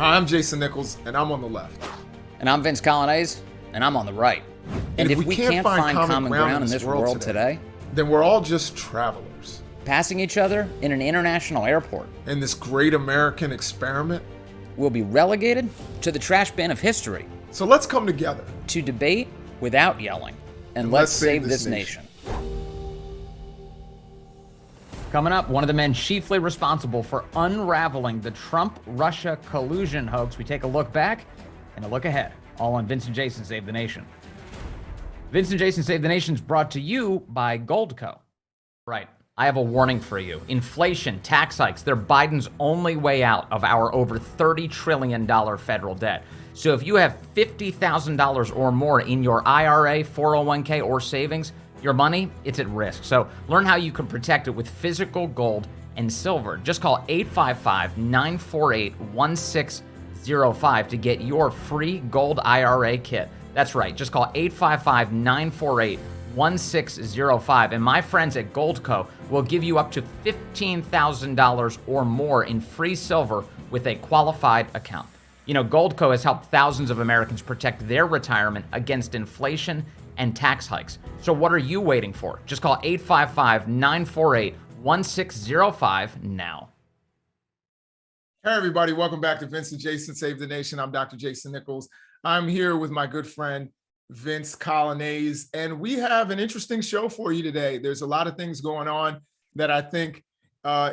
Hi, I'm Jason Nichols, and I'm on the left. And I'm Vince Colonnese, and I'm on the right. And if we can't find common ground in this world today, then we're all just travelers. Passing each other in an international airport. In this great American experiment, we'll be relegated to the trash bin of history. So let's come together. To debate without yelling. And let's save this nation. Coming up, one of the men chiefly responsible for unraveling the Trump-Russia collusion hoax. We take a look back and a look ahead, all on Vince and Jason Save the Nation. Vince and Jason Save the Nation is brought to you by Goldco. Right. I have a warning for you. Inflation, tax hikes, they're Biden's only way out of our over $30 trillion federal debt. So if you have $50,000 or more in your IRA, 401k, or savings, your money, it's at risk. So learn how you can protect it with physical gold and silver. Just call 855-948-1605 to get your free gold IRA kit. That's right. Just call 855-948-1605. And my friends at Goldco will give you up to $15,000 or more in free silver with a qualified account. You know, Goldco has helped thousands of Americans protect their retirement against inflation and tax hikes. So what are you waiting for? Just call 855-948-1605 now. Hey, everybody. Welcome back to Vince and Jason Save the Nation. I'm Dr. Jason Nichols. I'm here with my good friend, Vince Colonnese, and we have an interesting show for you today. There's a lot of things going on that I think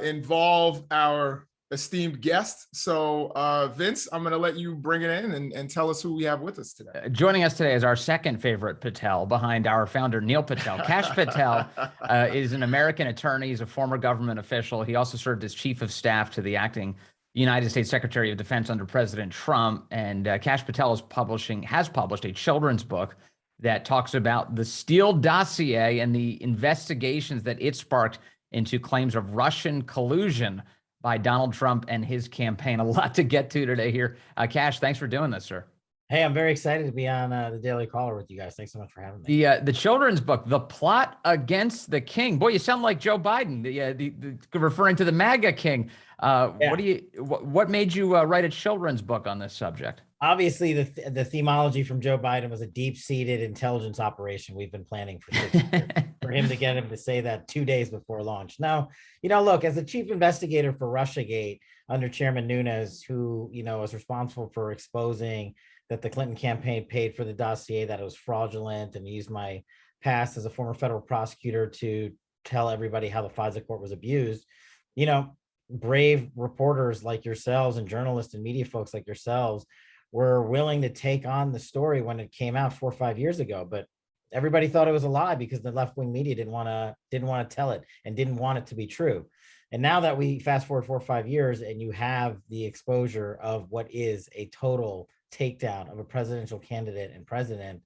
involve our esteemed guest. So Vince, I'm going to let you bring it in and tell us who we have with us today. Joining us today is our second favorite Patel behind our founder, Neil Patel. Kash Patel is an American attorney. He's a former government official. He also served as chief of staff to the acting United States Secretary of Defense under President Trump. And Kash Patel has published a children's book that talks about the Steele Dossier and the investigations that it sparked into claims of Russian collusion by Donald Trump and his campaign. A lot to get to today here. Kash, thanks for doing this, sir. Hey, I'm very excited to be on the Daily Caller with you guys. Thanks so much for having me. The children's book, The Plot Against the King. Boy, you sound like Joe Biden, referring to the MAGA king. What made you write a children's book on this subject? Obviously, the themology from Joe Biden was a deep-seated intelligence operation we've been planning for 6 years. For him to get him to say that 2 days before launch. Now, look, as the chief investigator for Russiagate under Chairman Nunes, who, was responsible for exposing that the Clinton campaign paid for the dossier, that it was fraudulent, and used my past as a former federal prosecutor to tell everybody how the FISA court was abused. Brave reporters like yourselves and journalists and media folks like yourselves were willing to take on the story when it came out 4 or 5 years ago, but everybody thought it was a lie because the left-wing media didn't want to tell it and didn't want it to be true. And now that we fast forward 4 or 5 years and you have the exposure of what is a total takedown of a presidential candidate and president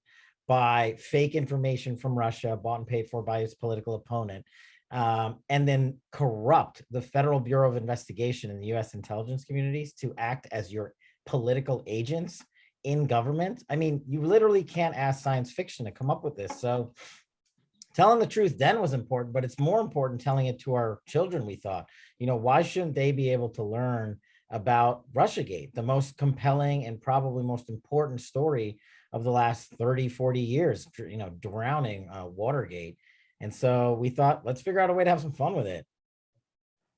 by fake information from Russia, bought and paid for by his political opponent, and then corrupt the Federal Bureau of Investigation and the U.S. intelligence communities to act as your political agents in government. I mean, you literally can't ask science fiction to come up with this. So telling the truth then was important, but it's more important telling it to our children, we thought. Why shouldn't they be able to learn about Russiagate, the most compelling and probably most important story of the last 30, 40 years, drowning Watergate. And so we thought, let's figure out a way to have some fun with it.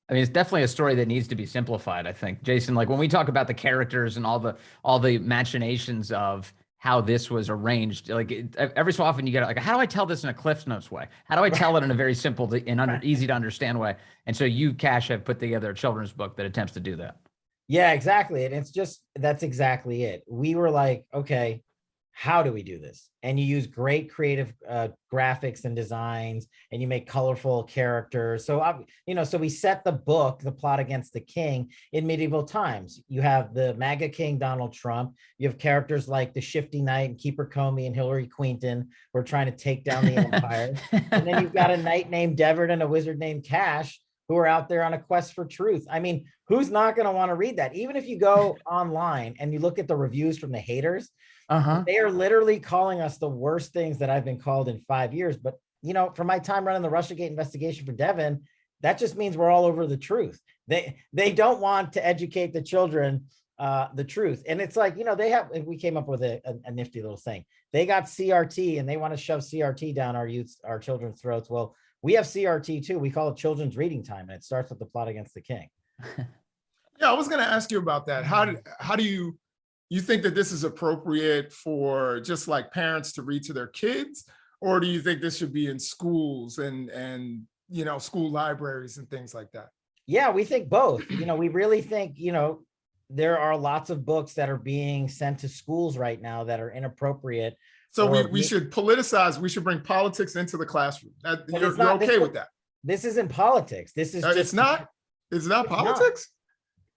I mean, it's definitely a story that needs to be simplified, I think. Jason, like when we talk about the characters and all the machinations of how this was arranged, every so often you get like, how do I tell this in a Cliff Notes way? How do I tell it in a very simple and easy to understand way? And so you, Kash, have put together a children's book that attempts to do that. Yeah, exactly. And that's exactly it. We were like, okay, how do we do this? And you use great creative graphics and designs, and you make colorful characters. So, so we set the book, The Plot Against the King, in medieval times. You have the MAGA king, Donald Trump. You have characters like the Shifty Knight and Keeper Comey and Hillary Quinton, who are trying to take down the empire. And then you've got a knight named Devard and a wizard named Kash, who are out there on a quest for truth. I mean, who's not going to want to read that? Even if you go online and you look at the reviews from the haters, they are literally calling us the worst things that I've been called in 5 years. But, for my time running the Russiagate investigation for Devin, that just means we're all over the truth. They don't want to educate the children the truth. And it's like, we came up with a nifty little thing. They got CRT and they want to shove CRT down our children's throats. Well, we have CRT too. We call it children's reading time, and it starts with The Plot Against the King. Yeah, I was going to ask you about that. How do you think that this is appropriate for just like parents to read to their kids, or do you think this should be in schools and school libraries and things like that? Yeah, we think both. We really think, there are lots of books that are being sent to schools right now that are inappropriate. So we should politicize. We should bring politics into the classroom. You're okay with that? This isn't politics. This is just, it's not politics.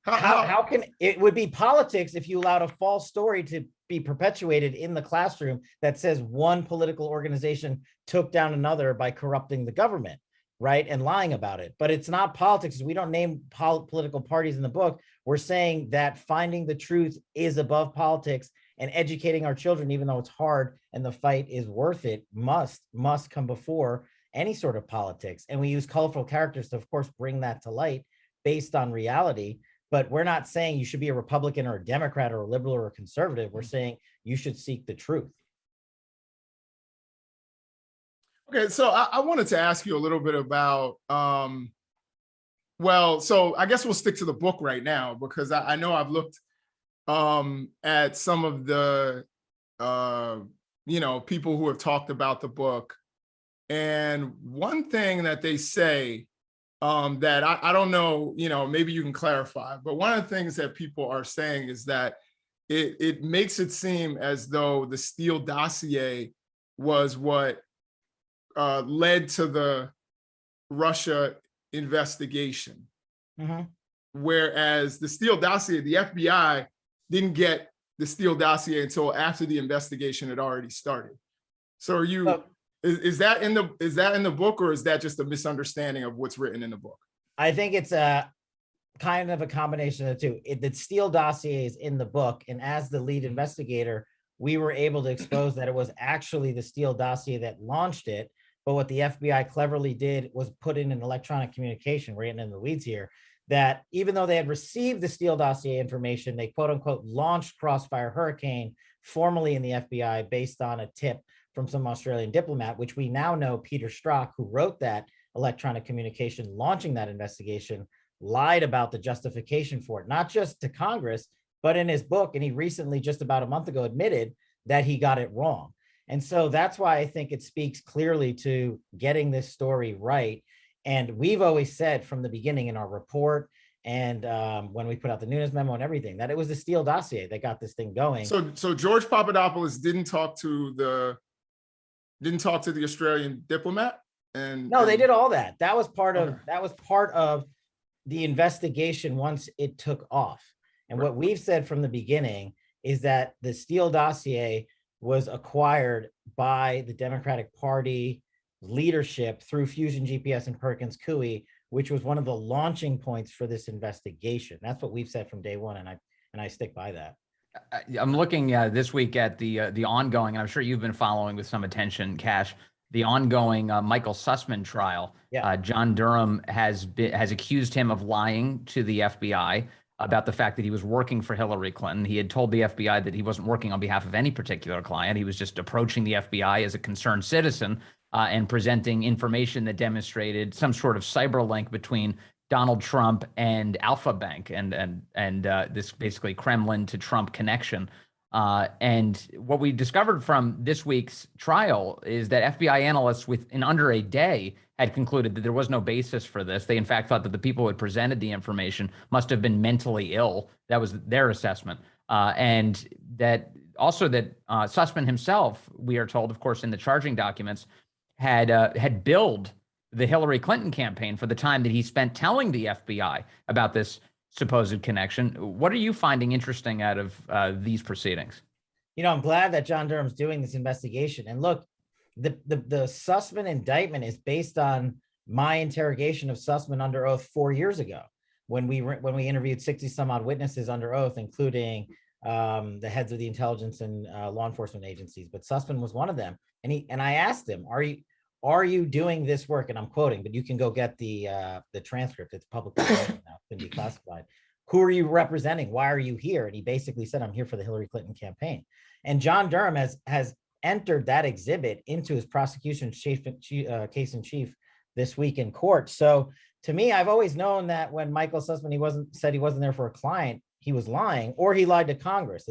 How can it would be politics if you allowed a false story to be perpetuated in the classroom that says one political organization took down another by corrupting the government, right, and lying about it? But it's not politics. We don't name political parties in the book. We're saying that finding the truth is above politics, and educating our children, even though it's hard and the fight is worth it, must come before any sort of politics. And we use colorful characters to, of course, bring that to light based on reality. But we're not saying you should be a Republican or a Democrat or a liberal or a conservative. We're saying you should seek the truth. Okay, so I wanted to ask you a little bit about, so I guess we'll stick to the book right now, because I know I've looked at some of the, people who have talked about the book. And one thing that they say that I don't know, maybe you can clarify, but one of the things that people are saying is that it makes it seem as though the Steele dossier was what led to the Russia investigation. Mm-hmm. Whereas the Steele dossier, the FBI didn't get the Steele dossier until after the investigation had already started. So is that in the book, or is that just a misunderstanding of what's written in the book? I think it's a kind of a combination of the two. The Steele dossier is in the book, and as the lead investigator, we were able to expose that it was actually the Steele dossier that launched it. But what the FBI cleverly did was put in an electronic communication, we're getting in the weeds here, that even though they had received the Steele dossier information, they quote unquote launched Crossfire Hurricane formally in the FBI based on a tip from some Australian diplomat, which we now know Peter Strzok, who wrote that electronic communication launching that investigation, lied about the justification for it, not just to Congress, but in his book. And he recently, just about a month ago, admitted that he got it wrong. And so that's why I think it speaks clearly to getting this story right. And we've always said from the beginning in our report and when we put out the Nunes memo and everything, that it was the Steele dossier that got this thing going. So George Papadopoulos didn't talk to the Australian diplomat? No, they did all that. That was part of the investigation once it took off. And what we've said from the beginning is that the Steele dossier was acquired by the Democratic Party leadership through Fusion GPS and Perkins Coie, which was one of the launching points for this investigation. That's what we've said from day one, and I stick by that. I'm looking this week at the ongoing, and I'm sure you've been following with some attention, Kash, the ongoing Michael Sussmann trial. Yeah. John Durham has accused him of lying to the FBI about the fact that he was working for Hillary Clinton. He had told the FBI that he wasn't working on behalf of any particular client. He was just approaching the FBI as a concerned citizen and presenting information that demonstrated some sort of cyber link between Donald Trump and Alpha Bank and this basically Kremlin to Trump connection. And what we discovered from this week's trial is that FBI analysts within under a day had concluded that there was no basis for this. They in fact thought that the people who had presented the information must have been mentally ill. That was their assessment. And that also that Sussmann himself, we are told, of course, in the charging documents, had billed the Hillary Clinton campaign for the time that he spent telling the FBI about this supposed connection. What are you finding interesting out of these proceedings? I'm glad that John Durham's doing this investigation. And look, the Sussmann indictment is based on my interrogation of Sussmann under oath 4 years ago, when we interviewed 60 some odd witnesses under oath, including the heads of the intelligence and law enforcement agencies. But Sussmann was one of them. And I asked him, are you doing this work? And I'm quoting, but you can go get the transcript. It's publicly now, it's been declassified. who are you representing? Why are you here? And he basically said, I'm here for the Hillary Clinton campaign. And John Durham has entered that exhibit into his prosecution case in chief this week in court. So to me, I've always known that when Michael Sussmann said he wasn't there for a client, he was lying, or he lied to Congress.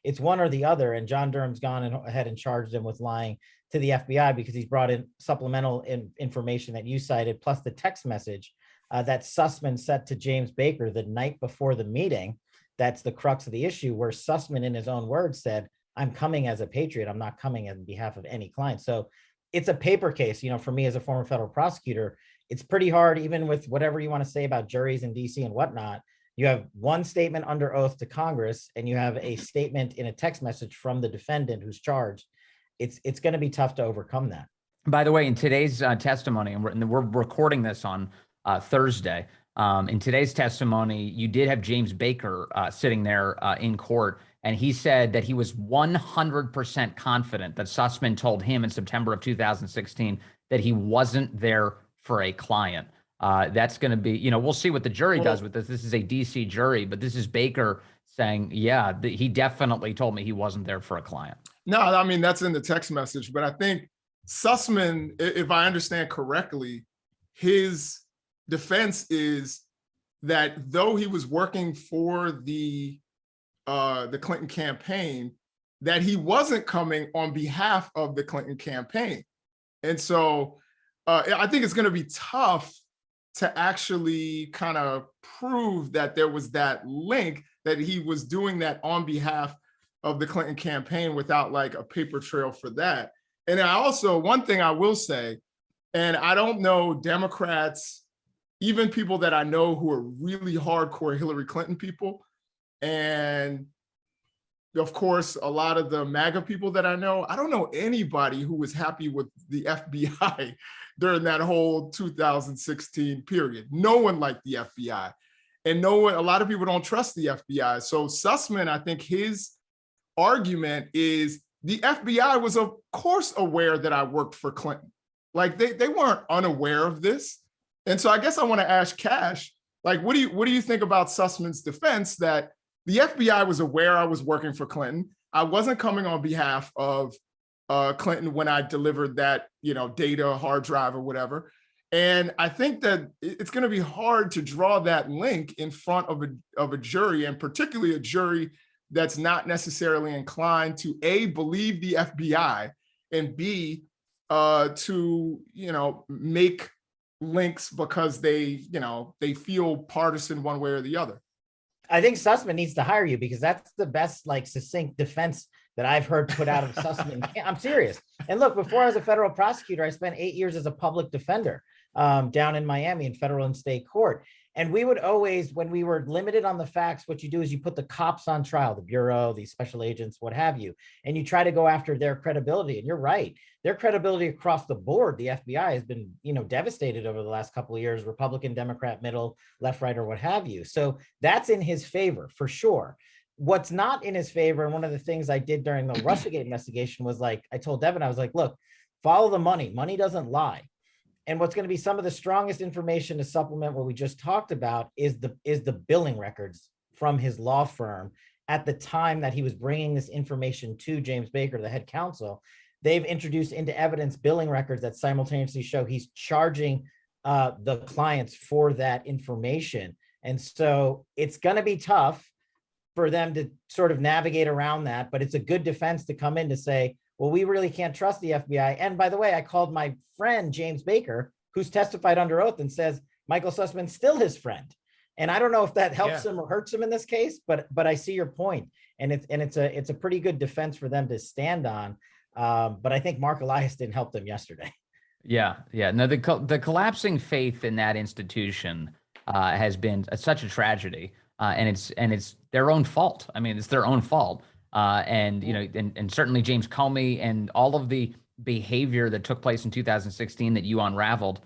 It's one or the other. And John Durham's gone ahead and charged him with lying to the FBI because he's brought in supplemental information that you cited, plus the text message that Sussmann sent to James Baker the night before the meeting. That's the crux of the issue, where Sussmann, in his own words, said, I'm coming as a patriot. I'm not coming on behalf of any client. So it's a paper case. For me as a former federal prosecutor, it's pretty hard, even with whatever you want to say about juries in DC and whatnot. You have one statement under oath to Congress, and you have a statement in a text message from the defendant who's charged. It's going to be tough to overcome that. By the way, in today's testimony, and we're recording this on Thursday, in today's testimony, you did have James Baker sitting there in court, and he said that he was 100% confident that Sussmann told him in September of 2016 that he wasn't there for a client. That's going to be, we'll see what the jury does with this. This is a DC jury, but this is Baker saying, yeah, he definitely told me he wasn't there for a client. No, I mean, that's in the text message, but I think Sussmann, if I understand correctly, his defense is that though he was working for the Clinton campaign, that he wasn't coming on behalf of the Clinton campaign. And so I think it's going to be tough to actually kind of prove that there was that link, that he was doing that on behalf of the Clinton campaign without like a paper trail for that. And I also, one thing I will say, and I don't know Democrats, even people that I know who are really hardcore Hillary Clinton people, and of course, a lot of the MAGA people that I don't know anybody who was happy with the FBI during that whole 2016 period. No one liked the FBI. And a lot of people don't trust the FBI. So Sussmann, I think his argument is the FBI was of course aware that I worked for Clinton. Like they weren't unaware of this. And so I guess I want to ask Kash, like, what do you think about Sussmann's defense that the FBI was aware I was working for Clinton? I wasn't coming on behalf of Clinton when I delivered that, data, hard drive or whatever. And I think that it's going to be hard to draw that link in front of a jury, and particularly a jury that's not necessarily inclined to A, believe the FBI, and B, to, make links because they feel partisan one way or the other. I think Sussmann needs to hire you, because that's the best, succinct defense that I've heard put out of Sussmann. I'm serious. And look, before I was a federal prosecutor, I spent 8 years as a public defender down in Miami in federal and state court. And we would always, when we were limited on the facts, what you do is you put the cops on trial, the bureau, these special agents, what have you, and you try to go after their credibility. And you're right, their credibility across the board, the FBI has been, devastated over the last couple of years, Republican, Democrat, middle, left, right, or what have you. So that's in his favor for sure. What's not in his favor, and one of the things I did during the Russiagate investigation was I told Devin, I was like, look, follow the money. Money doesn't lie. And what's going to be some of the strongest information to supplement what we just talked about is the billing records from his law firm at the time that he was bringing this information to James Baker, the head counsel. They've introduced into evidence billing records that simultaneously show he's charging the clients for that information. And so it's going to be tough for them to sort of navigate around that, but it's a good defense to come in to say, well, we really can't trust the FBI. And by the way, I called my friend, James Baker, who's testified under oath and says Michael Sussmann's still his friend. And I don't know if that helps him or hurts him in this case, but I see your point. And it's a pretty good defense for them to stand on. But I think Mark Elias didn't help them yesterday. Yeah. No, the collapsing faith in that institution has been such a tragedy, and it's their own fault. I mean, it's their own fault. And certainly James Comey and all of the behavior that took place in 2016 that you unraveled.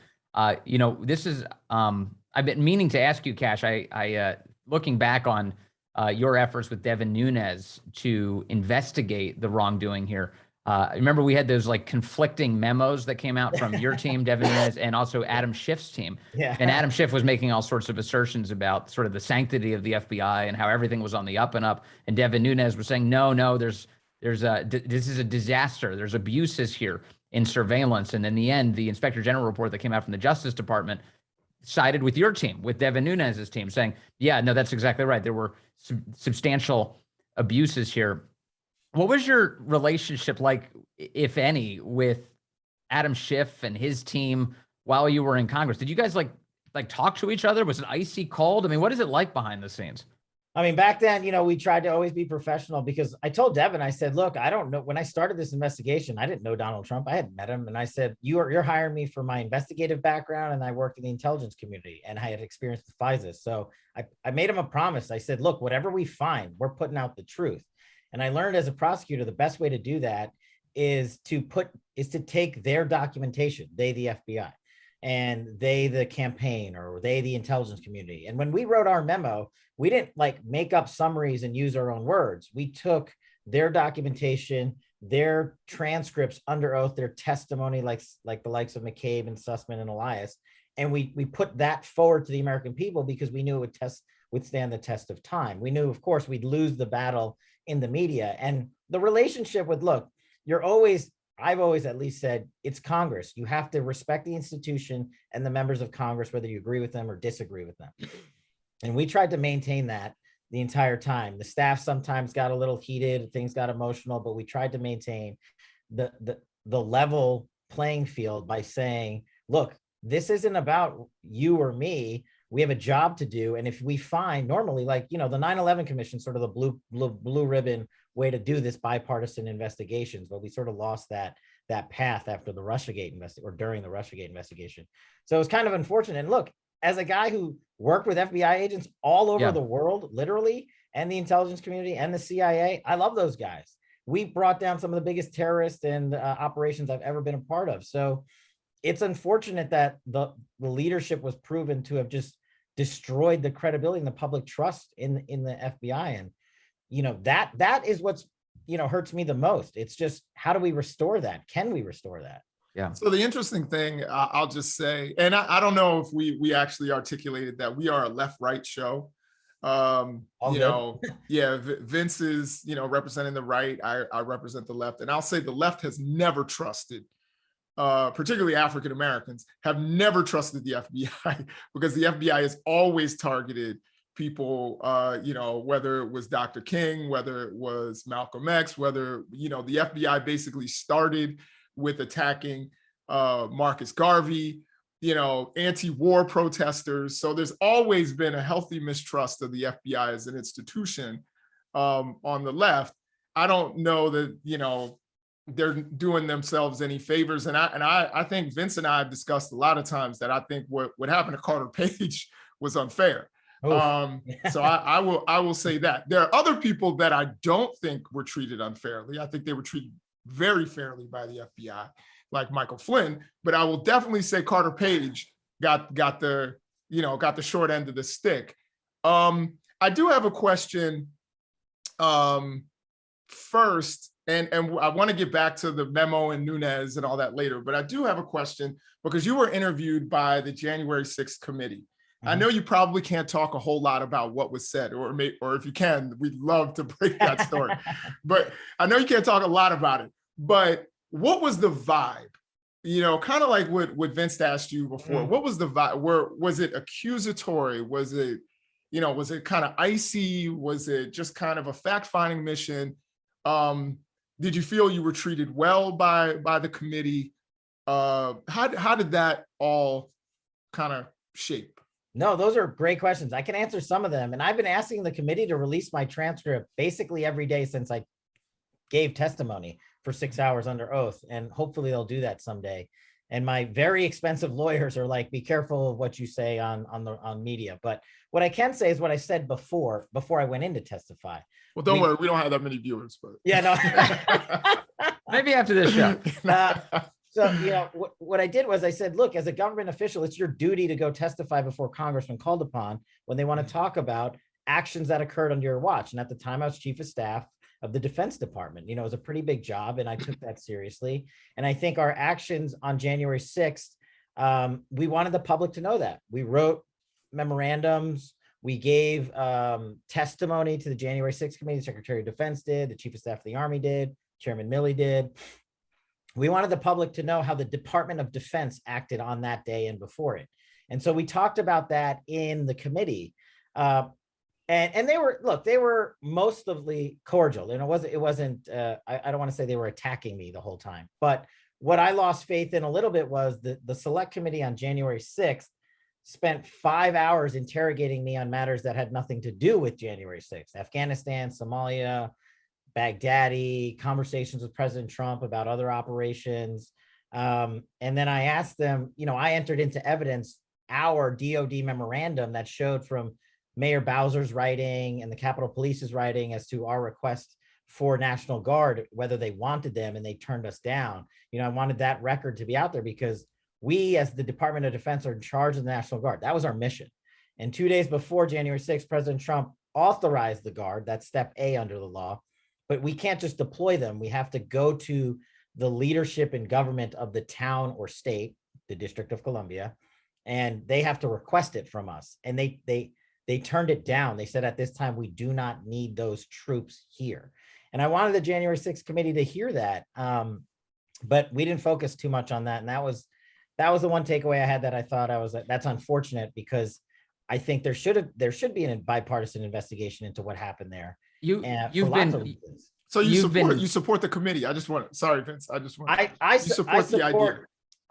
This is I've been meaning to ask you, Kash. I looking back on your efforts with Devin Nunes to investigate the wrongdoing here. Remember we had those like conflicting memos that came out from your team, Devin Nunes, and also Adam Schiff's team. Yeah. And Adam Schiff was making all sorts of assertions about sort of the sanctity of the FBI and how everything was on the up and up. And Devin Nunes was saying, no, this is a disaster. There's abuses here in surveillance. And in the end, the Inspector General report that came out from the Justice Department sided with your team, with Devin Nunes' team, saying, yeah, no, that's exactly right. There were substantial abuses here. What was your relationship like, if any, with Adam Schiff and his team while you were in Congress? Did you guys like talk to each other? Was it icy cold? I mean, what is it like behind the scenes? I mean, back then, we tried to always be professional, because I told Devin, I said, look, I don't know. When I started this investigation, I didn't know Donald Trump. I hadn't met him. And I said, you're hiring me for my investigative background. And I worked in the intelligence community and I had experience with FISA. So I made him a promise. I said, look, whatever we find, we're putting out the truth. And I learned as a prosecutor, the best way to do that is to take their documentation, they, the FBI, and they, the campaign, or they, the intelligence community. And when we wrote our memo, we didn't like make up summaries and use our own words. We took their documentation, their transcripts under oath, their testimony, like the likes of McCabe and Sussmann and Elias. And we put that forward to the American people because we knew it would withstand the test of time. We knew, of course, we'd lose the battle in the media. And the relationship with, look, I've always at least said, it's Congress. You have to respect the institution and the members of Congress, whether you agree with them or disagree with them. And we tried to maintain that the entire time. The staff sometimes got a little heated, things got emotional, but we tried to maintain the level playing field by saying, look, this isn't about you or me. We have a job to do. And if we find normally, like, the 9/11 Commission, sort of the blue ribbon way to do this bipartisan investigations, but we sort of lost that path after the Russiagate during the Russiagate investigation. So it's kind of unfortunate. And look, as a guy who worked with FBI agents all over the world, literally, and the intelligence community and the CIA, I love those guys. We brought down some of the biggest terrorists and operations I've ever been a part of. So it's unfortunate that the leadership was proven to have just destroyed the credibility and the public trust in the FBI. And, that is what's, hurts me the most. It's just, how do we restore that? Can we restore that? Yeah. So the interesting thing, I'll just say, and I don't know if we actually articulated that we are a left-right show. Vince is, representing the right. I represent the left. And I'll say the left has never trusted, particularly African Americans, have never trusted the FBI because the FBI has always targeted people, whether it was Dr. King, whether it was Malcolm X, whether, the FBI basically started with attacking Marcus Garvey, anti-war protesters. So there's always been a healthy mistrust of the FBI as an institution on the left. I don't know that, they're doing themselves any favors. And I think Vince and I have discussed a lot of times that I think what happened to Carter Page was unfair. So I will say that. There are other people that I don't think were treated unfairly. I think they were treated very fairly by the FBI, like Michael Flynn, but I will definitely say Carter Page got the short end of the stick. I do have a question first, and I want to get back to the memo and Nunes and all that later, but I do have a question because you were interviewed by the January 6th committee. I know you probably can't talk a whole lot about what was said, or if you can, we'd love to break that story. But I know you can't talk a lot about it. But what was the vibe? Kind of like what Vince asked you before. What was the vibe? Was it accusatory? Was it kind of icy? Was it just kind of a fact-finding mission? Did you feel you were treated well by the committee? How did that all kind of shape? No, those are great questions. I can answer some of them. And I've been asking the committee to release my transcript basically every day since I gave testimony for 6 hours under oath. And hopefully they'll do that someday. And my very expensive lawyers are like, be careful of what you say on media. But what I can say is what I said before I went in to testify. Well, don't worry, we don't have that many viewers. But yeah, no. Maybe after this show. So, what I did was I said, look, as a government official, it's your duty to go testify before Congress when called upon when they want to talk about actions that occurred under your watch. And at the time I was chief of staff, of the Defense Department. It was a pretty big job, and I took that seriously. And I think our actions on January 6th, we wanted the public to know that. We wrote memorandums. We gave testimony to the January 6th committee. The Secretary of Defense did, the Chief of Staff of the Army did, Chairman Milley did. We wanted the public to know how the Department of Defense acted on that day and before it. And so we talked about that in the committee. And they were mostly cordial. And it wasn't I don't want to say they were attacking me the whole time. But what I lost faith in a little bit was the select committee on January 6th spent 5 hours interrogating me on matters that had nothing to do with January 6th, Afghanistan, Somalia, Baghdadi, conversations with President Trump about other operations. And then I asked them, I entered into evidence our DOD memorandum that showed from Mayor Bowser's writing and the Capitol Police's writing as to our request for National Guard, whether they wanted them, and they turned us down. I wanted that record to be out there because we, as the Department of Defense, are in charge of the National Guard. That was our mission. And 2 days before January 6th, President Trump authorized the Guard. That's step A under the law. But we can't just deploy them. We have to go to the leadership and government of the town or state, the District of Columbia, and they have to request it from us. And they turned it down. They said, at this time, we do not need those troops here. And I wanted the January 6th committee to hear that. But we didn't focus too much on that. And that was the one takeaway I had that I thought that's unfortunate, because I think there should be a bipartisan investigation into what happened there. You support the committee. Sorry, Vince. I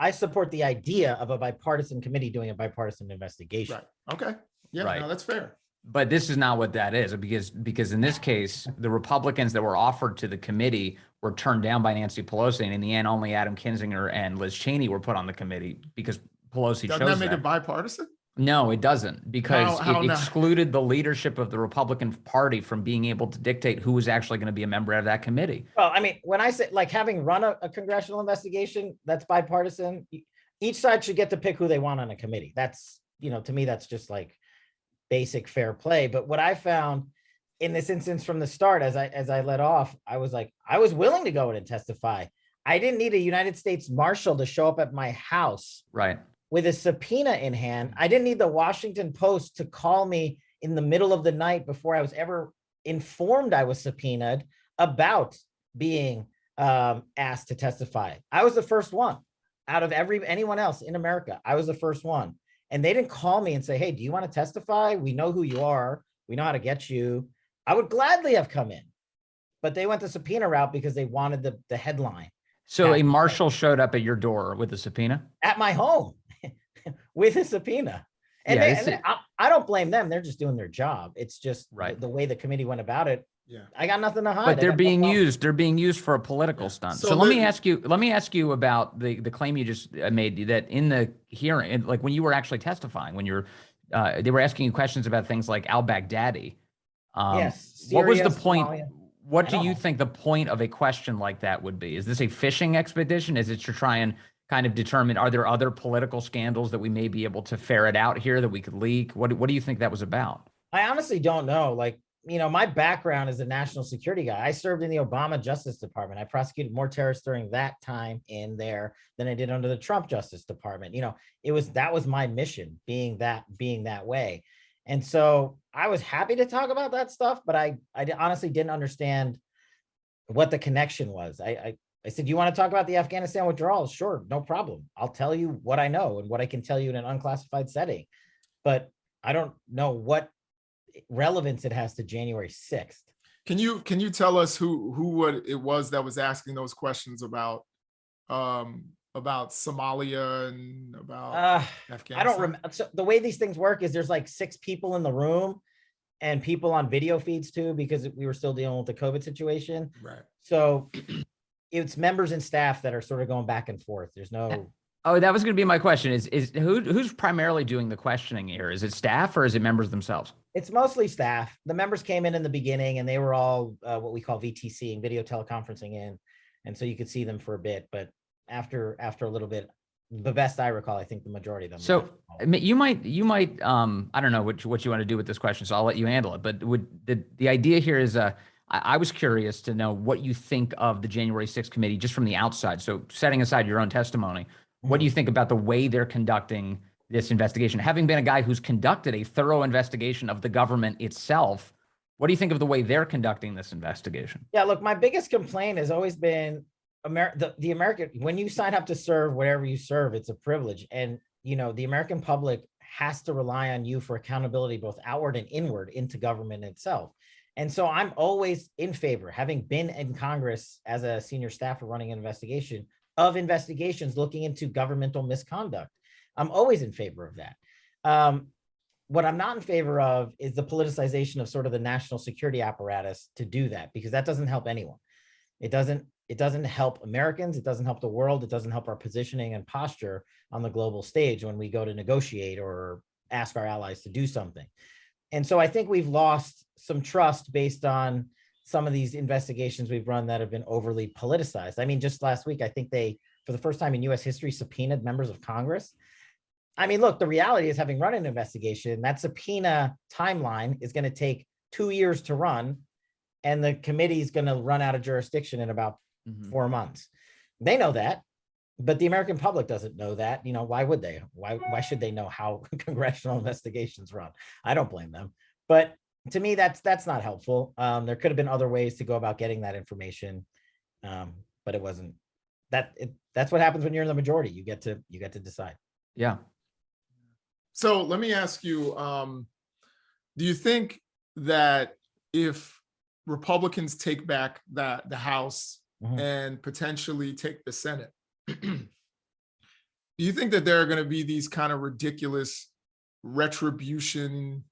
support the idea of a bipartisan committee doing a bipartisan investigation. Right. Okay. Yeah, right. No, that's fair. But this is not what that is, because in this case, the Republicans that were offered to the committee were turned down by Nancy Pelosi, and in the end, only Adam Kinzinger and Liz Cheney were put on the committee because Pelosi chose that. Doesn't that make it bipartisan? No, it doesn't, because it excluded the leadership of the Republican Party from being able to dictate who was actually going to be a member of that committee. Well, I mean, when I say having run a congressional investigation, that's bipartisan. Each side should get to pick who they want on a committee. That's, to me, that's just basic fair play. But what I found in this instance from the start, as I let off, I was willing to go in and testify. I didn't need a United States Marshal to show up at my house. Right. With a subpoena in hand. I didn't need the Washington Post to call me in the middle of the night before I was ever informed I was subpoenaed about being asked to testify. I was the first one out of anyone else in America. I was the first one. And they didn't call me and say, hey, do you want to testify? We know who you are. We know how to get you. I would gladly have come in. But they went the subpoena route because they wanted the headline. So a marshal showed up at your door with a subpoena? At my home. With a subpoena. And, I don't blame them. They're just doing their job. It's just the way the committee went about it. Yeah. I got nothing to hide. But they're being used for a political stunt. So let me ask you about the claim you just made, that in the hearing, like when you were actually testifying, when they were asking you questions about things like al-Baghdadi. Yes. What was the point? Somalia. What do you think the point of a question like that would be? Is this a fishing expedition? Is it to try and kind of determine, are there other political scandals that we may be able to ferret out here that we could leak? What do you think that was about? I honestly don't know. My background is a national security guy. I served in the Obama Justice Department. I prosecuted more terrorists during that time in there than I did under the Trump Justice Department. That was my mission, being that way. And so I was happy to talk about that stuff, but I honestly didn't understand what the connection was. I said, you want to talk about the Afghanistan withdrawals? Sure, no problem. I'll tell you what I know and what I can tell you in an unclassified setting. But I don't know what relevance it has to January 6th. Can you tell us who it was that was asking those questions about Somalia and about Afghanistan? I don't remember. So the way these things work is there's 6 people in the room and people on video feeds too, because we were still dealing with the COVID situation. Right. So it's members and staff that are sort of going back and forth. There's no. Oh, that was going to be my question. Is who's primarily doing the questioning here? Is it staff or is it members themselves? It's mostly staff. The members came in the beginning and they were all what we call VTCing, video teleconferencing in. And so you could see them for a bit, but after a little bit, the best I recall, I think the majority of them. So you might, I don't know what you want to do with this question, so I'll let you handle it. But the idea here is, I was curious to know what you think of the January 6th committee just from the outside. So setting aside your own testimony, what do you think about the way they're conducting this investigation? Having been a guy who's conducted a thorough investigation of the government itself, what do you think of the way they're conducting this investigation? Yeah, look, my biggest complaint has always been the American, when you sign up to serve whatever you serve, it's a privilege. And, the American public has to rely on you for accountability, both outward and inward into government itself. And so I'm always in favor, having been in Congress as a senior staffer running an investigation, of investigations looking into governmental misconduct. I'm always in favor of that. What I'm not in favor of is the politicization of sort of the national security apparatus to do that, because that doesn't help anyone. It doesn't help Americans. It doesn't help the world. It doesn't help our positioning and posture on the global stage when we go to negotiate or ask our allies to do something. And so I think we've lost some trust based on some of these investigations we've run that have been overly politicized. I mean, just last week, I think they, for the first time in US history, subpoenaed members of Congress. I mean, look, the reality is, having run an investigation, that subpoena timeline is going to take 2 years to run, and the committee is going to run out of jurisdiction in about 4 months. They know that, but the American public doesn't know that. Why would they? Why should they know how congressional investigations run? I don't blame them. But to me, that's not helpful. There could have been other ways to go about getting that information, but it wasn't. That's what happens when you're in the majority. You get to decide. Yeah. So let me ask you, do you think that if Republicans take back the House and potentially take the Senate, do you think that there are going to be these kind of ridiculous retribution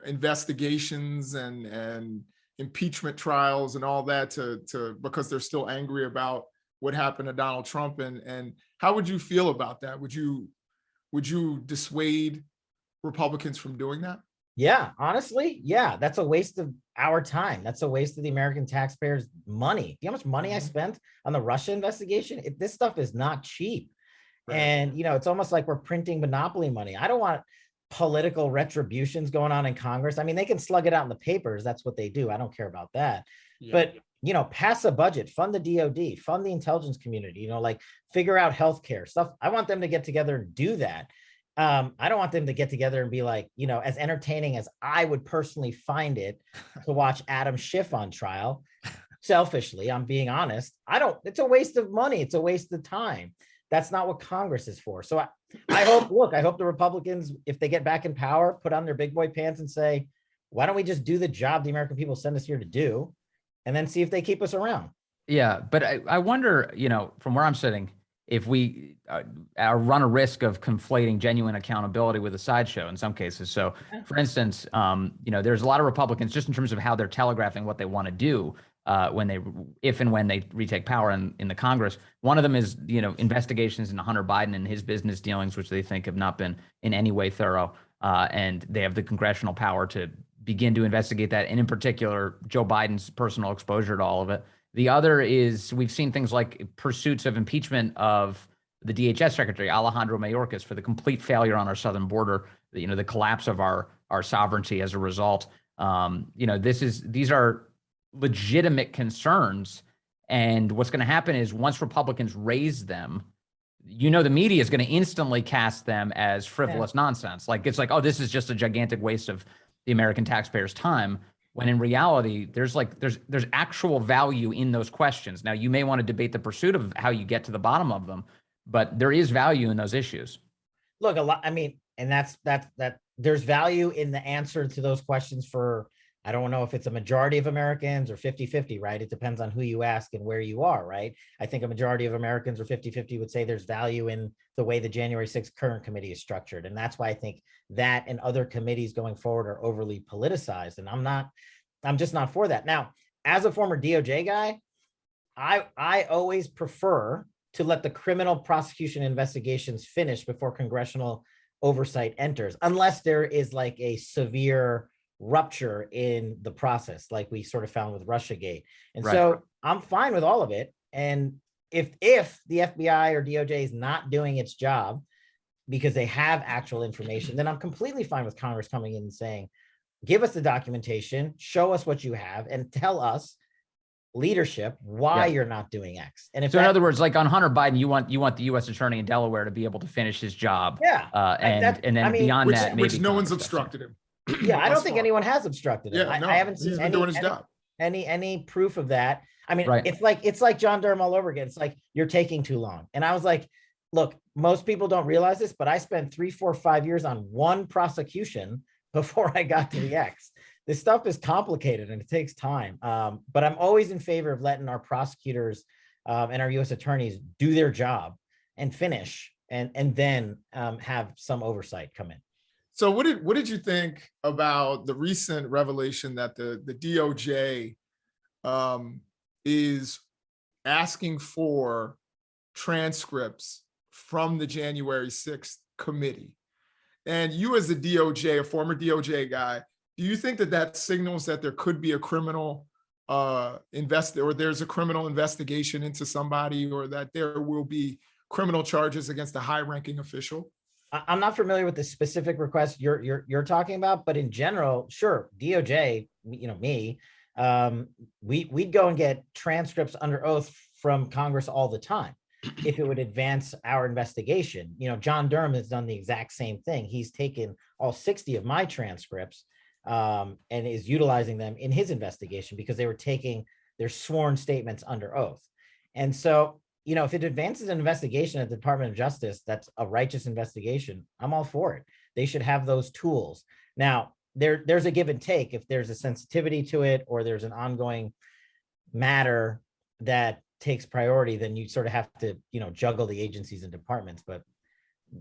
investigations and impeachment trials and all that to because they're still angry about what happened to Donald Trump? And how would you feel about that? Would you dissuade Republicans from doing that? Yeah, honestly, yeah, that's a waste of our time. That's a waste of the American taxpayers' money. Do you know how much money I spent on the Russia investigation? This stuff is not cheap. Right. And, it's almost like we're printing monopoly money. I don't want political retributions going on in Congress. I mean, they can slug it out in the papers. That's what they do. I don't care about that. Yeah. But, pass a budget, fund the DOD, fund the intelligence community, figure out healthcare stuff. I want them to get together and do that. I don't want them to get together and be like, as entertaining as I would personally find it to watch Adam Schiff on trial. Selfishly, I'm being honest. It's a waste of money. It's a waste of time. That's not what Congress is for. So I hope the Republicans, if they get back in power, put on their big boy pants and say, why don't we just do the job the American people send us here to do, and then see if they keep us around. Yeah. But I wonder, from where I'm sitting, if we run a risk of conflating genuine accountability with a sideshow in some cases. So, for instance, there's a lot of Republicans, just in terms of how they're telegraphing what they want to do if and when they retake power in the Congress. One of them is, investigations into Hunter Biden and his business dealings, which they think have not been in any way thorough. And they have the congressional power to begin to investigate that, and in particular, Joe Biden's personal exposure to all of it. The other is, we've seen things like pursuits of impeachment of the DHS Secretary, Alejandro Mayorkas, for the complete failure on our southern border, the collapse of our sovereignty as a result. These are legitimate concerns. And what's going to happen is, once Republicans raise them, the media is going to instantly cast them as frivolous nonsense. It's like, oh, this is just a gigantic waste of the American taxpayers' time. When in reality, there's actual value in those questions. Now, you may want to debate the pursuit of how you get to the bottom of them, but there is value in those issues. Look, and that's there's value in the answer to those questions for, I don't know if it's a majority of Americans or 50-50, right? It depends on who you ask and where you are, right? I think a majority of Americans, or 50-50, would say there's value in the way the January 6th current committee is structured. And that's why I think that and other committees going forward are overly politicized. And I'm just not for that. Now, as a former DOJ guy, I always prefer to let the criminal prosecution investigations finish before congressional oversight enters, unless there is like a severe rupture in the process, like we sort of found with Russiagate. And right. So I'm fine with all of it. And if the FBI or DOJ is not doing its job because they have actual information, then I'm completely fine with Congress coming in and saying, give us the documentation, show us what you have, and tell us, leadership, why you're not doing X. And if so in other words, like on Hunter Biden, you want the U.S. attorney in Delaware to be able to finish his job. And then beyond that, maybe which no one's obstructed him. Yeah, I don't think anyone has obstructed him. I haven't seen doing his job. any proof of that. I mean, Right. it's like John Durham all over again. It's like, you're taking too long. And I was like, look, most people don't realize this, but I spent 3, 4, 5 years on one prosecution before I got to the X. This stuff is complicated and it takes time. But I'm always in favor of letting our prosecutors and our U.S. attorneys do their job and finish, and then have some oversight come in. So what did you think about the recent revelation that the DOJ is asking for transcripts from the January 6th committee? And you, as a DOJ, a former DOJ guy, do you think that signals that there could be a criminal or there's a criminal investigation into somebody, or that there will be criminal charges against a high-ranking official? I'm not familiar with the specific request you're talking about, but in general, sure, DOJ, we'd go and get transcripts under oath from Congress all the time if it would advance our investigation. John Durham has done the exact same thing. He's taken all 60 of my transcripts and is utilizing them in his investigation because they were taking their sworn statements under oath. And so, if it advances an investigation at the Department of Justice, that's a righteous investigation, I'm all for it. They should have those tools. Now, there's a give and take. If there's a sensitivity to it, or there's an ongoing matter that takes priority, then you sort of have to, juggle the agencies and departments. But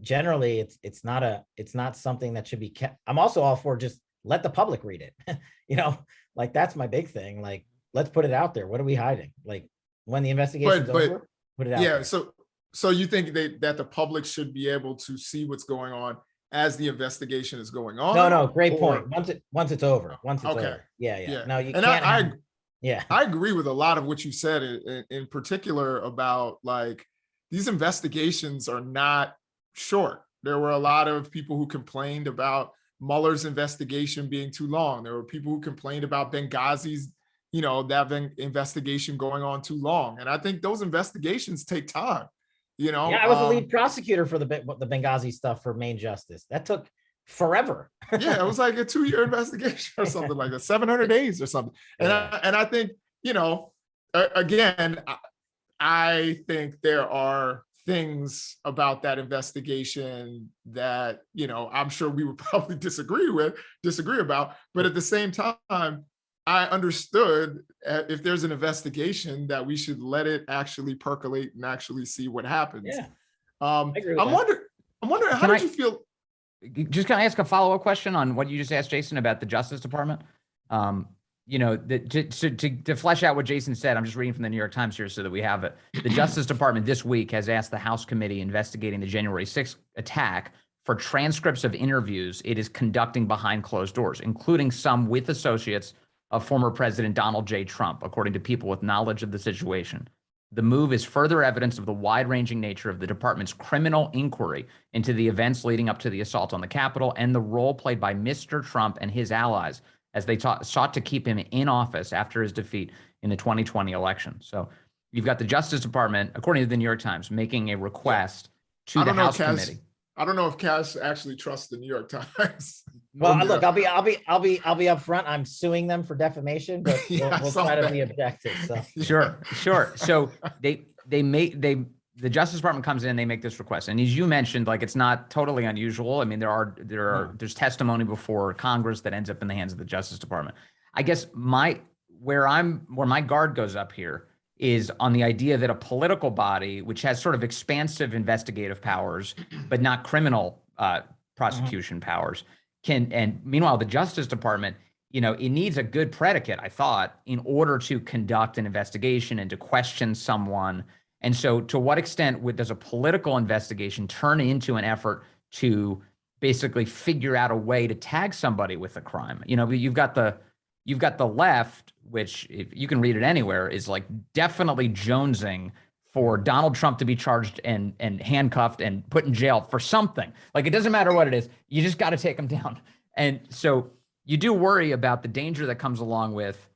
generally, it's not something that should be kept. I'm also all for just let the public read it. Like, that's my big thing. Like, let's put it out there. What are we hiding? Like, when the investigation's over, put it out there. So you think that the public should be able to see what's going on as the investigation is going on? No, great point. Once it's over. Over. Yeah. No, you can't. I agree with a lot of what you said, in particular about, like, these investigations are not short. There were a lot of people who complained about Mueller's investigation being too long. There were people who complained about Benghazi's, that investigation going on too long. And I think those investigations take time. Yeah, I was the lead prosecutor for the Benghazi stuff for Main Justice. That took forever. Yeah, it was like a 2-year investigation or something like that, 700 days or something. And I think, again, I think there are things about that investigation that, I'm sure we would probably disagree about, but at the same time, I understood if there's an investigation that we should let it actually percolate and actually see what happens. Yeah. I'm wondering, how did you feel? Just can I ask a follow-up question on what you just asked Jason about the Justice Department? To flesh out what Jason said, I'm just reading from the New York Times here so that we have it. The Justice Department this week has asked the House committee investigating the January 6th attack for transcripts of interviews it is conducting behind closed doors, including some with associates of former President Donald J. Trump, according to people with knowledge of the situation. The move is further evidence of the wide-ranging nature of the department's criminal inquiry into the events leading up to the assault on the Capitol and the role played by Mr. Trump and his allies as they sought to keep him in office after his defeat in the 2020 election. So you've got the Justice Department, according to the New York Times, making a request to the House committee. I don't know if Kash actually trusts the New York Times. Well, look, I'll be upfront. I'm suing them for defamation, but we'll try to be objective. So. Sure. So the Justice Department comes in, they make this request, and as you mentioned, like, it's not totally unusual. I mean, there's testimony before Congress that ends up in the hands of the Justice Department. I guess where my guard goes up here is on the idea that a political body, which has sort of expansive investigative powers, but not criminal prosecution powers, and meanwhile, the Justice Department, it needs a good predicate, I thought, in order to conduct an investigation and to question someone. And so to what extent does a political investigation turn into an effort to basically figure out a way to tag somebody with a crime? You've got the left, which, if you can read it anywhere, is like definitely jonesing for Donald Trump to be charged and handcuffed and put in jail for something. Like, it doesn't matter what it is. You just got to take him down. And so You do worry about the danger that comes along with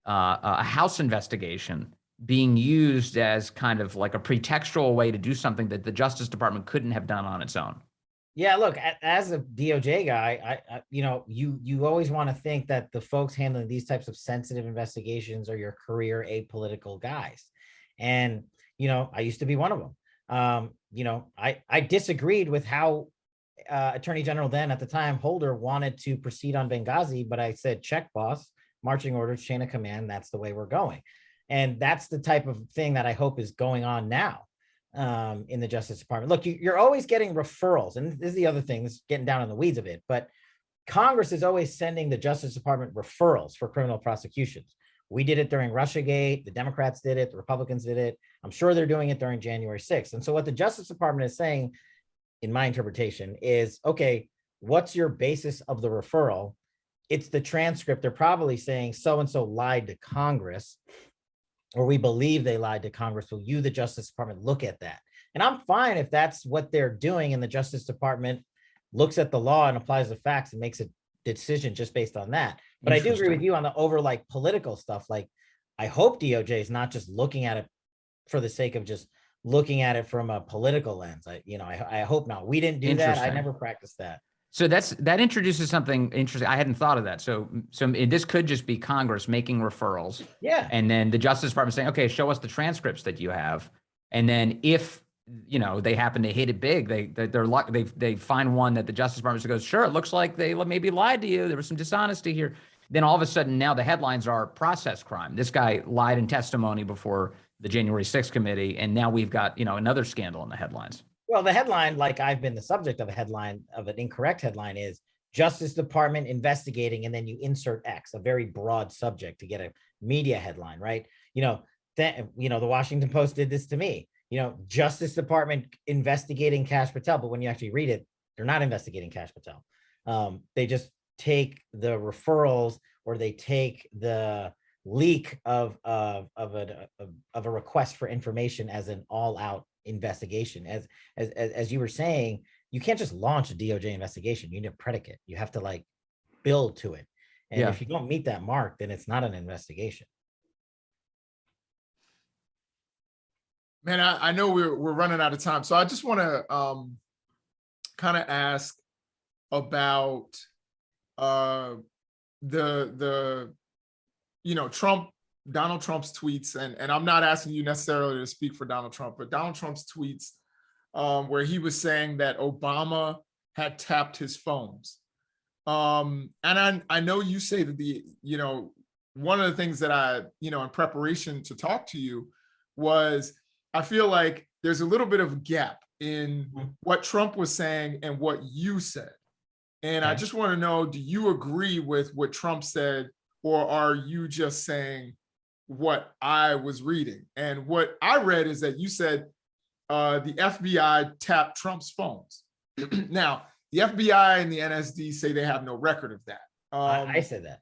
a House investigation being used as kind of like a pretextual way to do something that the Justice Department couldn't have done on its own. Yeah, look, as a DOJ guy, you always want to think that the folks handling these types of sensitive investigations are your career apolitical guys. And, I used to be one of them. I disagreed with how Attorney General then at the time, Holder, wanted to proceed on Benghazi, but I said, check, boss, marching orders, chain of command, that's the way we're going. And that's the type of thing that I hope is going on now in the Justice Department. Look, you're always getting referrals, and this is the other thing, this is getting down in the weeds of it, but Congress is always sending the Justice Department referrals for criminal prosecutions. We did it during Russiagate, the Democrats did it, the Republicans did it. I'm sure they're doing it during January 6th. And so what the Justice Department is saying, in my interpretation, is, okay, what's your basis of the referral? It's the transcript. They're probably saying so-and-so lied to Congress, or we believe they lied to Congress. Will you, the Justice Department, look at that? And I'm fine if that's what they're doing and the Justice Department looks at the law and applies the facts and makes a decision just based on that. But I do agree with you on the over like political stuff. Like, I hope DOJ is not just looking at it for the sake of just looking at it from a political lens. I hope not. We didn't do that. I never practiced that. So that introduces something interesting. I hadn't thought of that. So this could just be Congress making referrals. Yeah. And then the Justice Department saying, okay, show us the transcripts that you have. And then if, they happen to hit it big, they find one that the Justice Department goes, sure, it looks like they maybe lied to you. There was some dishonesty here. Then all of a sudden now the headlines are process crime. This guy lied in testimony before the January 6th committee. And now we've got, another scandal in the headlines. Well, the headline, like I've been the subject of an incorrect headline, is Justice Department investigating, and then you insert X, a very broad subject to get a media headline, right? The Washington Post did this to me. Justice Department investigating Kash Patel, but when you actually read it, they're not investigating Kash Patel. They just take the referrals, or they take the leak of a request for information as an all-out investigation. As you were saying, you can't just launch a DOJ investigation. You need a predicate. You have to build to it. And if you don't meet that mark, then it's not an investigation. Man, I know we're running out of time, so I just want to kind of ask about Donald Trump's tweets, and I'm not asking you necessarily to speak for Donald Trump, but Donald Trump's tweets where he was saying that Obama had tapped his phones. And I know you say that one of the things that I, in preparation to talk to you was, I feel like there's a little bit of a gap in what Trump was saying and what you said. And I just want to know, do you agree with what Trump said, or are you just saying what I was reading? And what I read is that you said the FBI tapped Trump's phones. Now, the FBI and the NSD say they have no record of that. I said that.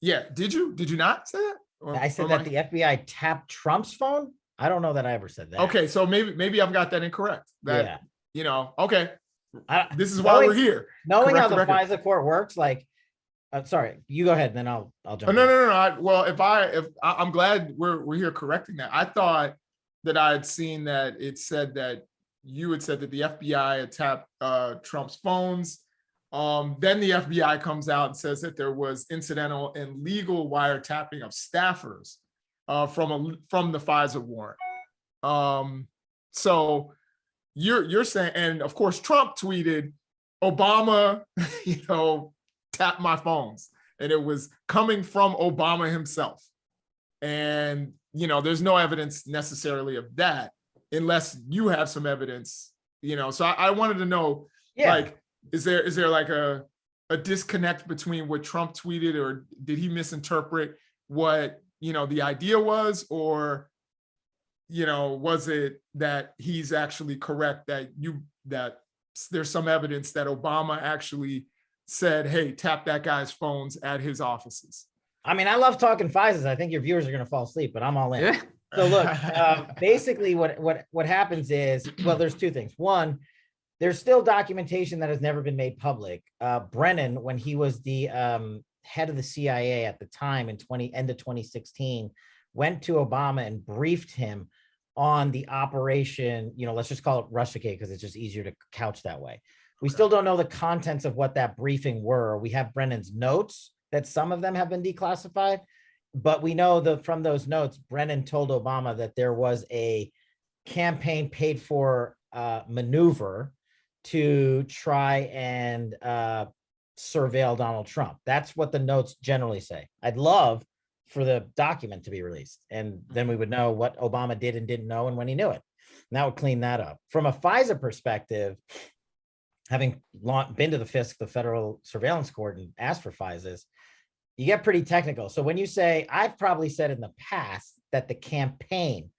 Yeah. Did you not say that? I said that the FBI tapped Trump's phone. I don't know that I ever said that. Okay. So maybe I've got that incorrect. Okay. This is why we're here. Knowing how the FISA court works, sorry, you go ahead, and then I'll jump. No. I'm glad we're here correcting that. I thought that I had seen that it said that you had said that the FBI had tapped Trump's phones. Then the FBI comes out and says that there was incidental and legal wiretapping of staffers from the FISA warrant. So you're saying, and of course Trump tweeted, Obama, tapped my phones, and it was coming from Obama himself. And there's no evidence necessarily of that, unless you have some evidence. So I wanted to know, is there like a disconnect between what Trump tweeted, or did he misinterpret what the idea was, or was it that he's actually correct that there's some evidence that Obama actually said, hey, tap that guy's phones at his offices? I mean, I love talking FISAs. I think your viewers are going to fall asleep, but I'm all in. Yeah. So look, basically what happens is, well, there's two things. One, there's still documentation that has never been made public. Brennan, when he was the head of the CIA at the time in end of 2016, went to Obama and briefed him on the operation, let's just call it Russiagate because it's just easier to couch that way. We still don't know the contents of what that briefing were. We have Brennan's notes that some of them have been declassified, but we know from those notes, Brennan told Obama that there was a campaign paid for maneuver to try and surveil Donald Trump. That's what the notes generally say. I'd love for the document to be released, and then we would know what Obama did and didn't know and when he knew it. And that would clean that up. From a FISA perspective, having been to the FISC, the Federal Surveillance Court, and asked for FISAs, you get pretty technical. So when you say, I've probably said in the past that the campaign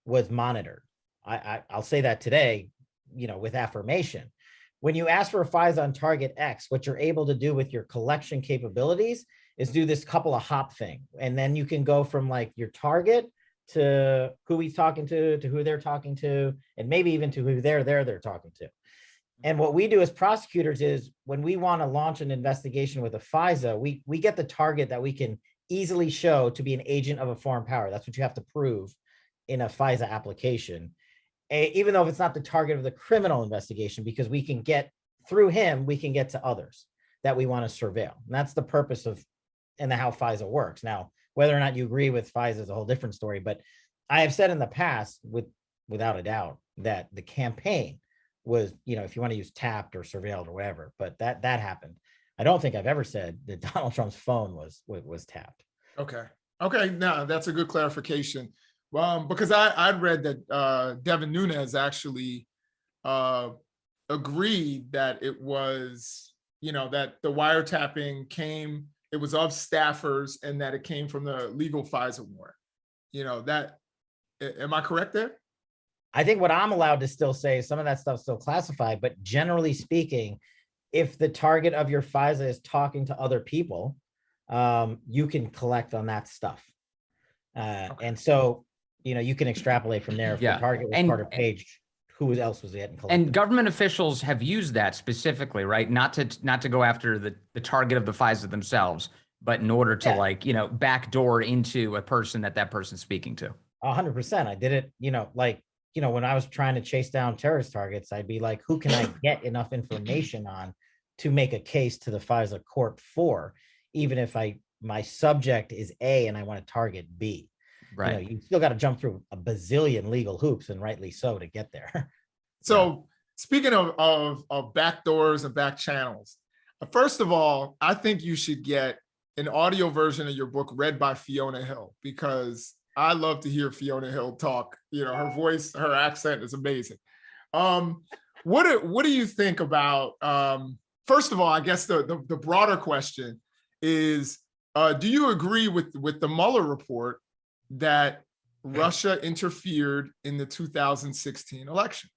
was monitored. I'll say that today, with affirmation. When you ask for a FISA on target X, what you're able to do with your collection capabilities is do this couple of hop thing. And then you can go from like your target to who he's talking to who they're talking to, and maybe even to who they're talking to. And what we do as prosecutors is when we want to launch an investigation with a FISA, we get the target that we can easily show to be an agent of a foreign power. That's what you have to prove in a FISA application, even though if it's not the target of the criminal investigation, because we can get through him, we can get to others that we want to surveil. And that's the purpose of and how FISA works. Now, whether or not you agree with FISA is a whole different story, but I have said in the past, without a doubt, that the campaign was, if you want to use tapped or surveilled or whatever, but that happened. I don't think I've ever said that Donald Trump's phone was tapped. Okay. Now that's a good clarification. Because I'd read that Devin Nunes actually agreed that it was, that the wiretapping came, it was of staffers, and that it came from the legal FISA warrant. Am I correct there? I think what I'm allowed to still say is some of that stuff's still classified, but generally speaking, if the target of your FISA is talking to other people, you can collect on that stuff. And so, you can extrapolate from there. If the target was Carter Page, who else was getting collected? And government officials have used that specifically, right? Not to go after the target of the FISA themselves, but in order to backdoor into a person that person's speaking to. 100%. I did it, when I was trying to chase down terrorist targets, I'd be like, who can I get enough information on to make a case to the FISA court for, even if my subject is A and I want to target B. Right. You still got to jump through a bazillion legal hoops, and rightly so, to get there. So speaking of back doors and back channels, first of all, I think you should get an audio version of your book read by Fiona Hill, because I love to hear Fiona Hill talk. Her voice, her accent is amazing. What do you think about, first of all, I guess the broader question is, do you agree with the Mueller report that Russia interfered in the 2016 election?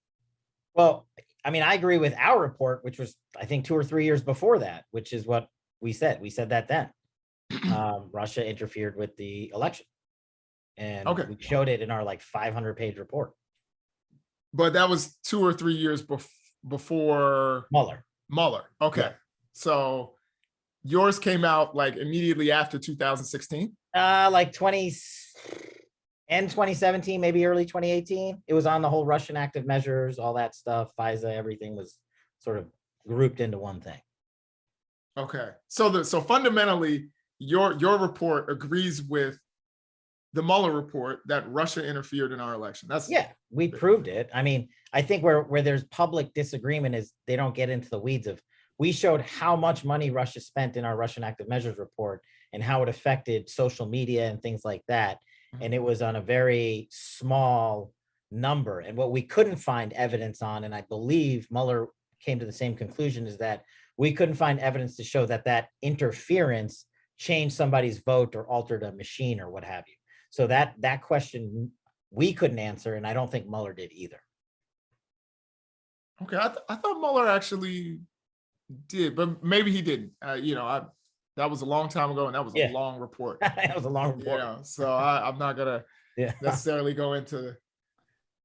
Well, I agree with our report, which was, I think, 2 or 3 years before that, which is what we said. We said that then. Russia interfered with the election. And we showed it in our 500-page report. But that was 2 or 3 years before Mueller. Okay. Yeah. So yours came out immediately after 2016? 2017, maybe early 2018. It was on the whole Russian active measures, all that stuff, FISA, everything was sort of grouped into one thing. Okay. So fundamentally, your report agrees with the Mueller report that Russia interfered in our election. We proved it. I think where there's public disagreement is they don't get into the weeds of, we showed how much money Russia spent in our Russian active measures report and how it affected social media and things like that. And it was on a very small number. And what we couldn't find evidence on, and I believe Mueller came to the same conclusion, is that we couldn't find evidence to show that interference changed somebody's vote or altered a machine or what have you. So that question we couldn't answer, and I don't think Mueller did either. Okay, I thought Mueller actually did, but maybe he didn't. That was a long time ago, and that was a long report. That was a long report. So I'm not gonna necessarily go into,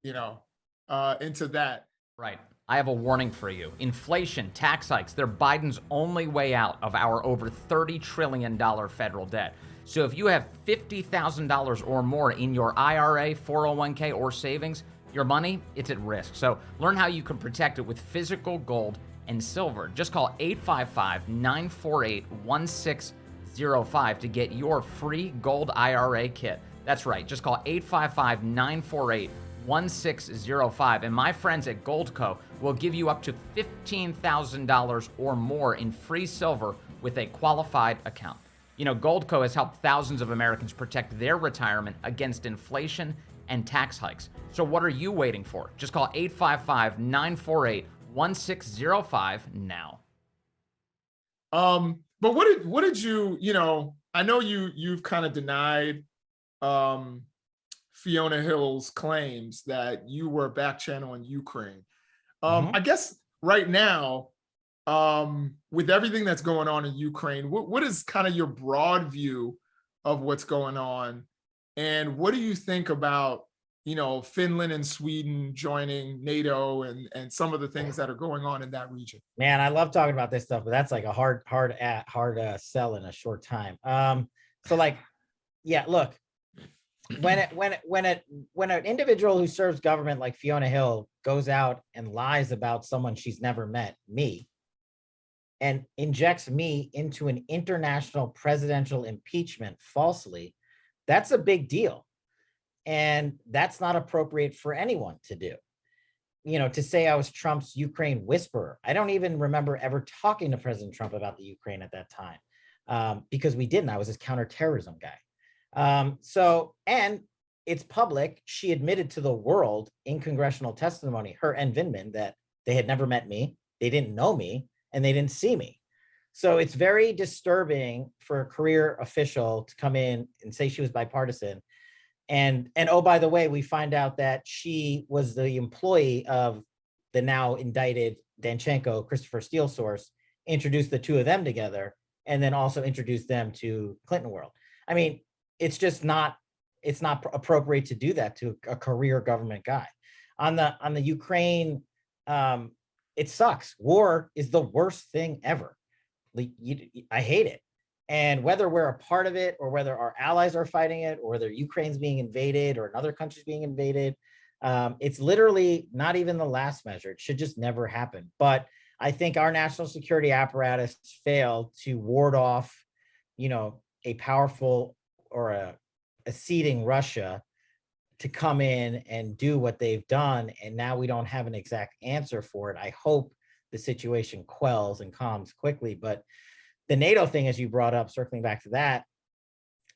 into that. Right. I have a warning for you. Inflation, tax hikes, they're Biden's only way out of our over $30 trillion federal debt. So if you have $50,000 or more in your IRA, 401k, or savings, your money, it's at risk. So learn how you can protect it with physical gold and silver. Just call 855-948-1605 to get your free gold IRA kit. That's right. Just call 855-948-1605. And my friends at Goldco will give you up to $15,000 or more in free silver with a qualified account. You know, Goldco has helped thousands of Americans protect their retirement against inflation and tax hikes. So what are you waiting for? Just call 855-948-1605 now. But what did you, I know you've kind of denied Fiona Hill's claims that you were back channeling Ukraine. I guess right now, with everything that's going on in Ukraine, what is kind of your broad view of what's going on? And what do you think about, Finland and Sweden joining NATO and some of the things that are going on in that region? Man, I love talking about this stuff, but that's like a hard sell in a short time. Look, when an individual who serves government like Fiona Hill goes out and lies about someone she's never met, me, and injects me into an international presidential impeachment falsely, that's a big deal. And that's not appropriate for anyone to do. To say I was Trump's Ukraine whisperer. I don't even remember ever talking to President Trump about the Ukraine at that time, because we didn't. I was his counterterrorism guy. And it's public. She admitted to the world in congressional testimony, her and Vindman, that they had never met me, they didn't know me, and they didn't see me. So it's very disturbing for a career official to come in and say she was bipartisan. And oh, by the way, we find out that she was the employee of the now indicted Danchenko, Christopher Steele source, introduced the two of them together, and then also introduced them to Clinton world. I mean, it's not appropriate to do that to a career government guy. On the Ukraine, it sucks. War is the worst thing ever. I hate it. And whether we're a part of it or whether our allies are fighting it or whether Ukraine's being invaded or another country's being invaded, it's literally not even the last measure. It should just never happen. But I think our national security apparatus failed to ward off, a powerful or a ceding Russia to come in and do what they've done. And now we don't have an exact answer for it. I hope the situation quells and calms quickly. But the NATO thing, as you brought up, circling back to that,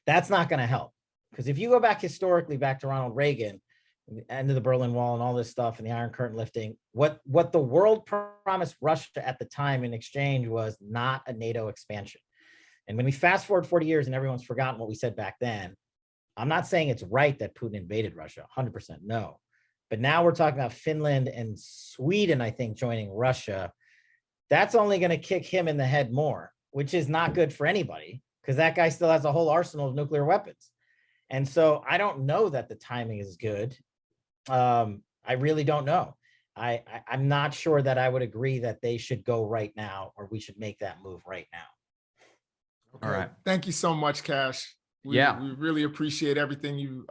that's not going to help. Because if you go back historically, back to Ronald Reagan, the end of the Berlin Wall and all this stuff and the Iron Curtain lifting, what the world promised Russia at the time in exchange was not a NATO expansion. And when we fast forward 40 years and everyone's forgotten what we said back then, I'm not saying it's right that Putin invaded Russia, 100% no. But now we're talking about Finland and Sweden, I think, joining Russia. That's only going to kick him in the head more, which is not good for anybody because that guy still has a whole arsenal of nuclear weapons. And so I don't know that the timing is good. I really don't know. I'm not sure that I would agree that they should go right now or we should make that move right now. Okay. All right. Thank you so much, Kash. We really appreciate everything you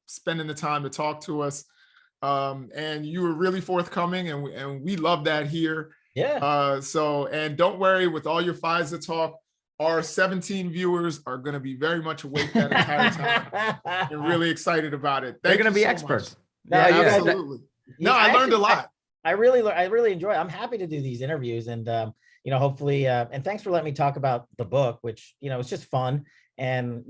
spending the time to talk to us. And you were really forthcoming and we love that here. Yeah. And don't worry, with all your FISA talk, our 17 viewers are going to be very much awake that entire time and really excited about it. They're going to be experts. No, absolutely. I learned a lot. I really enjoy it. I'm happy to do these interviews and, hopefully, and thanks for letting me talk about the book, which, it's just fun. And,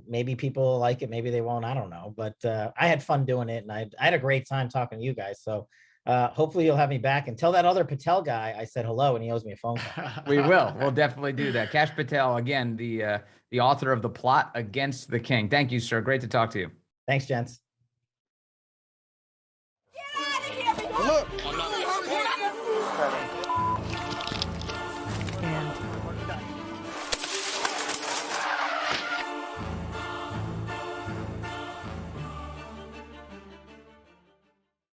maybe people like it, maybe they won't, I don't know. But I had fun doing it and I had a great time talking to you guys. So hopefully you'll have me back and tell that other Patel guy I said hello and he owes me a phone call. We will. We'll definitely do that. Kash Patel, again, the author of The Plot Against the King. Thank you, sir. Great to talk to you. Thanks, gents.